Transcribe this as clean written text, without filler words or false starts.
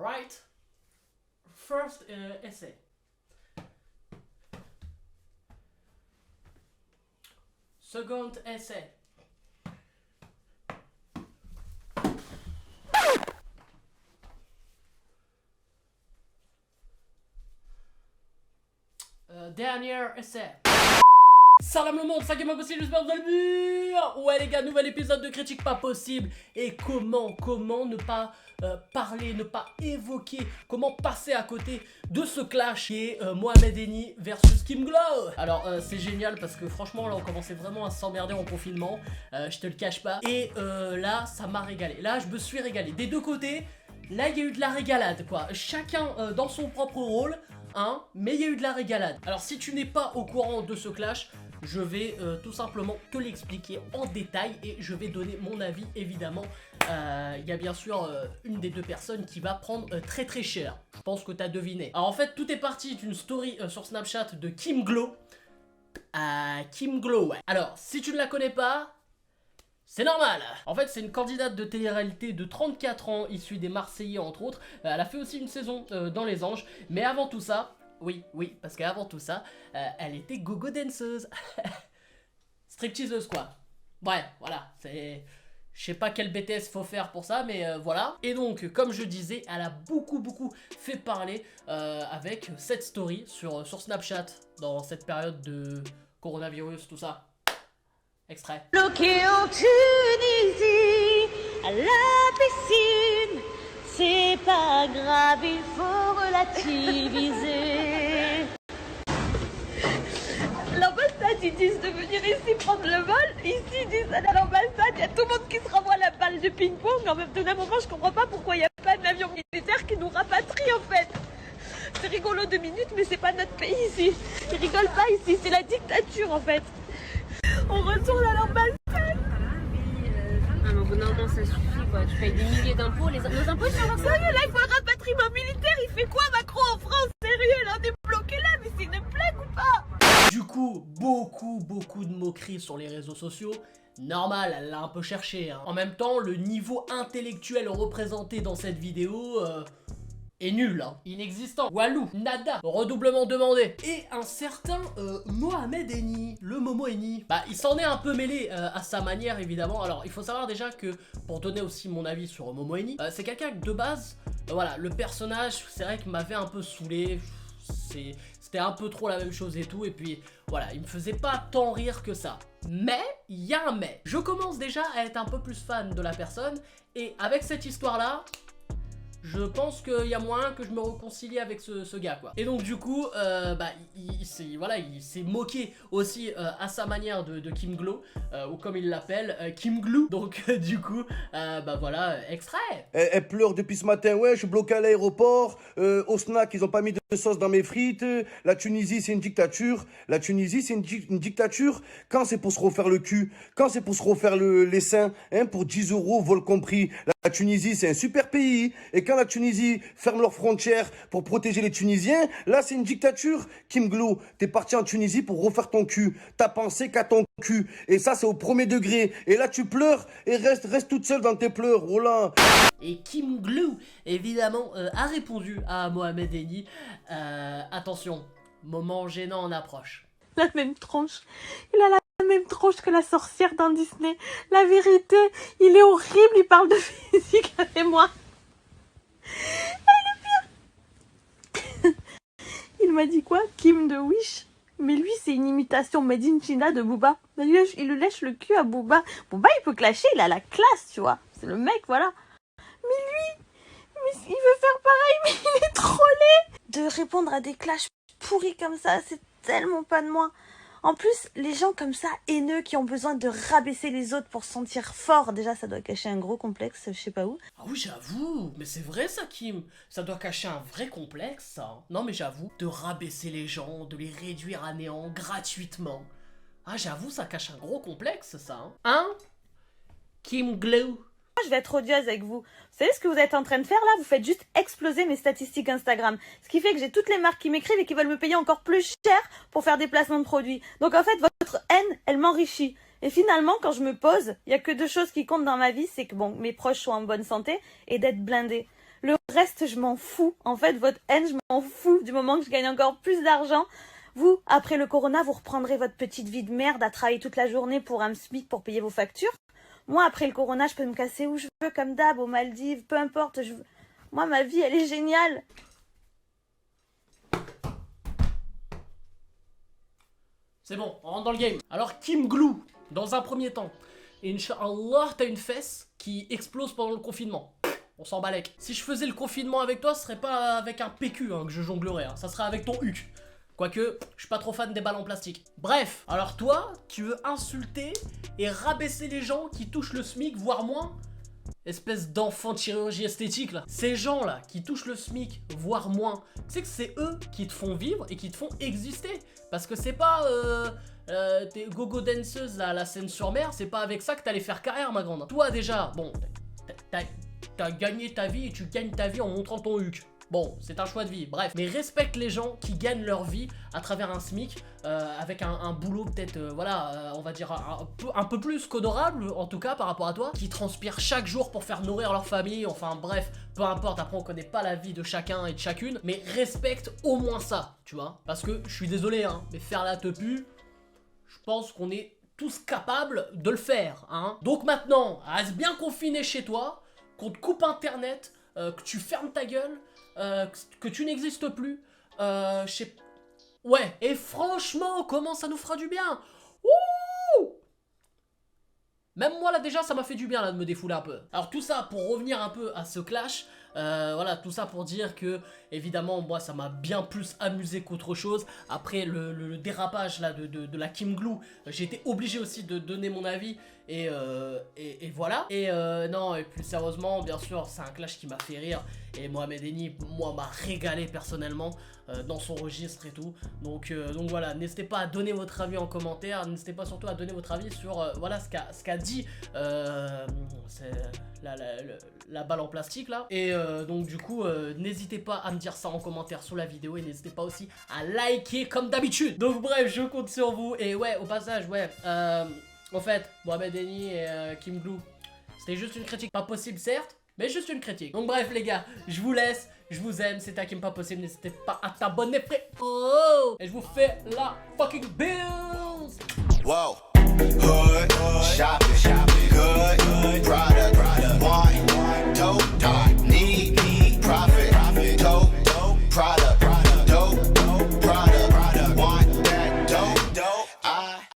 Alright. First essay. Second essay. Dernier essai. Salam le monde, ça game impossible, j'espère que vous allez bien. Ouais les gars, nouvel épisode de Critique Pas Possible. Et comment ne pas parler, ne pas évoquer, comment passer à côté de ce clash qui est Mohamed Eni versus Kim Glow. Alors c'est génial parce que franchement là on commençait vraiment à s'emmerder en confinement, je te le cache pas. Et là ça m'a régalé, là je me suis régalé. Des deux côtés, là il y a eu de la régalade quoi, chacun dans son propre rôle. Hein, mais il y a eu de la régalade. Alors si tu n'es pas au courant de ce clash, je vais tout simplement te l'expliquer en détail et je vais donner mon avis évidemment. Il y a bien sûr une des deux personnes qui va prendre très très cher. Je pense que tu as deviné. Alors en fait tout est parti d'une story sur Snapchat de Kim Glow. Kim Glow, ouais. Alors si tu ne la connais pas, c'est normal. En fait, c'est une candidate de télé-réalité de 34 ans, issue des Marseillais entre autres. Elle a fait aussi une saison dans Les Anges. Mais avant tout ça, oui, parce qu'avant tout ça, elle était gogo danseuse. Stripteaseuse quoi. Ouais, voilà, c'est... Je sais pas quel BTS faut faire pour ça, mais voilà. Et donc, comme je disais, elle a beaucoup fait parler avec cette story sur Snapchat dans cette période de coronavirus, tout ça. Extrait. Bloqué en Tunisie, à la piscine, c'est pas grave, il faut relativiser. L'ambassade, ils disent de venir ici prendre le vol. Ici, ils disent à l'ambassade, il y a tout le monde qui se renvoie la balle de ping-pong. En même temps, d'un moment, je comprends pas pourquoi il n'y a pas d'avion militaire qui nous rapatrie en fait. C'est rigolo 2 minutes, mais c'est pas notre pays ici. Ils rigolent pas ici, c'est la dictature en fait. On retourne à l'ambassade. Ah non, non, ça suffit quoi. Tu payes des milliers d'impôts. Nos impôts sont là. Sérieux, là, il faut un rapatriement militaire. Il fait quoi, Macron, en France? Sérieux, là, on est bloqué là, mais c'est une blague ou pas? Du coup, beaucoup de moqueries sur les réseaux sociaux. Normal, elle l'a un peu cherché. Hein. En même temps, le niveau intellectuel représenté dans cette vidéo... est nul, hein. Inexistant. Walou, nada, redoublement demandé. Et un certain Mohamed Eni, le Momo Eni, bah il s'en est un peu mêlé à sa manière évidemment. Alors il faut savoir déjà que, pour donner aussi mon avis sur Momo Eni, c'est quelqu'un que de base, voilà, le personnage, c'est vrai qu'il m'avait un peu saoulé. C'était un peu trop la même chose et tout, et puis voilà, il me faisait pas tant rire que ça. Mais, il y a un mais. Je commence déjà à être un peu plus fan de la personne, et avec cette histoire-là, je pense qu'il y a moyen que je me réconcilie avec ce gars quoi. Et donc du coup bah, il s'est moqué aussi à sa manière de Kim Glow, ou comme il l'appelle Kim Glou. Donc du coup bah voilà, extrait. Elle pleure depuis ce matin, ouais, je suis bloqué à l'aéroport, au snack ils ont pas mis de sauce dans mes frites, la Tunisie c'est une dictature, la Tunisie c'est une dictature, quand c'est pour se refaire le cul, quand c'est pour se refaire les seins, hein, pour 10 €, vol compris, la Tunisie c'est un super pays, et quand la Tunisie ferme leurs frontières pour protéger les Tunisiens, là c'est une dictature. Kim Glow, t'es parti en Tunisie pour refaire ton cul, t'as pensé qu'à ton cul, et ça c'est au premier degré, et là tu pleures, et reste toute seule dans tes pleurs, oh là. Et Kim Glow, évidemment, a répondu à Mohamed Eni, attention, moment gênant en approche. La même tronche. Il a la même tronche que la sorcière dans Disney. La vérité, il est horrible, il parle de physique avec moi. Il m'a dit quoi? Kim de Wish? Mais lui, c'est une imitation made in China de Booba. Il lui lèche le cul à Booba. Booba, il peut clasher, il a la classe, tu vois. C'est le mec, voilà. Mais lui, il veut faire pareil, mais il est trop laid. De répondre à des clashs pourris comme ça, c'est tellement pas de moi. En plus, les gens comme ça, haineux, qui ont besoin de rabaisser les autres pour se sentir fort, déjà, ça doit cacher un gros complexe, je sais pas où. Ah oui, j'avoue, mais c'est vrai ça, Kim. Ça doit cacher un vrai complexe, ça. Hein. Non, mais j'avoue, de rabaisser les gens, de les réduire à néant gratuitement. Ah, j'avoue, ça cache un gros complexe, ça. Hein, Kim Glow. Je vais être odieuse avec vous. Vous savez ce que vous êtes en train de faire là? Vous faites juste exploser mes statistiques Instagram. Ce qui fait que j'ai toutes les marques qui m'écrivent et qui veulent me payer encore plus cher pour faire des placements de produits. Donc en fait, votre haine, elle m'enrichit. Et finalement, quand je me pose, il n'y a que 2 choses qui comptent dans ma vie, c'est que bon, mes proches soient en bonne santé et d'être blindée. Le reste, je m'en fous. En fait, votre haine, je m'en fous. Du moment que je gagne encore plus d'argent, vous, après le corona, vous reprendrez votre petite vie de merde à travailler toute la journée pour un SMIC pour payer vos factures. Moi, après le corona, je peux me casser où je veux, comme d'hab, aux Maldives, peu importe. Moi, ma vie, elle est géniale. C'est bon, on rentre dans le game. Alors Kim Glou, dans un premier temps, Inch'Allah, t'as une fesse qui explose pendant le confinement. On s'en balèque. Si je faisais le confinement avec toi, ce serait pas avec un PQ que je jonglerais, ça serait avec ton huc. Quoique, je suis pas trop fan des balles en plastique. Bref, alors toi, tu veux insulter et rabaisser les gens qui touchent le SMIC, voire moins. Espèce d'enfant de chirurgie esthétique là. Ces gens là qui touchent le SMIC, voire moins, tu sais que c'est eux qui te font vivre et qui te font exister. Parce que c'est pas tes gogo danseuses là, à la Seine-sur-Mer, c'est pas avec ça que t'allais faire carrière ma grande. Toi déjà, bon, t'as gagné ta vie et tu gagnes ta vie en montrant ton huc. Bon, c'est un choix de vie, bref. Mais respecte les gens qui gagnent leur vie à travers un SMIC, avec un boulot peut-être, voilà, on va dire un peu plus qu'honorable, en tout cas par rapport à toi, qui transpirent chaque jour pour faire nourrir leur famille, enfin bref, peu importe, après on connaît pas la vie de chacun et de chacune, mais respecte au moins ça, tu vois. Parce que, je suis désolé, hein, mais faire la tepu, je pense qu'on est tous capables de le faire, hein. Donc maintenant, reste bien confiné chez toi, qu'on te coupe internet, que tu fermes ta gueule, que tu n'existes plus, je sais... Ouais, et franchement, comment ça nous fera du bien. Ouh. Même moi là déjà ça m'a fait du bien là de me défouler un peu. Alors tout ça pour revenir un peu à ce clash, voilà, tout ça pour dire que évidemment moi ça m'a bien plus amusé qu'autre chose. Après le dérapage là de la Kim Glou, j'ai été obligé aussi de donner mon avis et voilà. Et non, et plus sérieusement, bien sûr, c'est un clash qui m'a fait rire. Et Mohamed Eni, moi, m'a régalé personnellement dans son registre et tout. Donc voilà, n'hésitez pas à donner votre avis en commentaire. N'hésitez pas surtout à donner votre avis sur voilà ce qu'a dit c'est la balle en plastique là. Et donc du coup, n'hésitez pas à me dire ça en commentaire sous la vidéo. Et n'hésitez pas aussi à liker comme d'habitude. Donc bref, je compte sur vous. Et ouais, au passage, ouais, en fait, Mohamed Eni et Kim Glou, c'était juste une critique, pas possible certes, mais juste une critique. Donc bref les gars, je vous laisse, je vous aime, c'était Hakim Pas Possible, n'hésitez pas à t'abonner frérot. Et je vous fais la fucking bills. Wow, hood,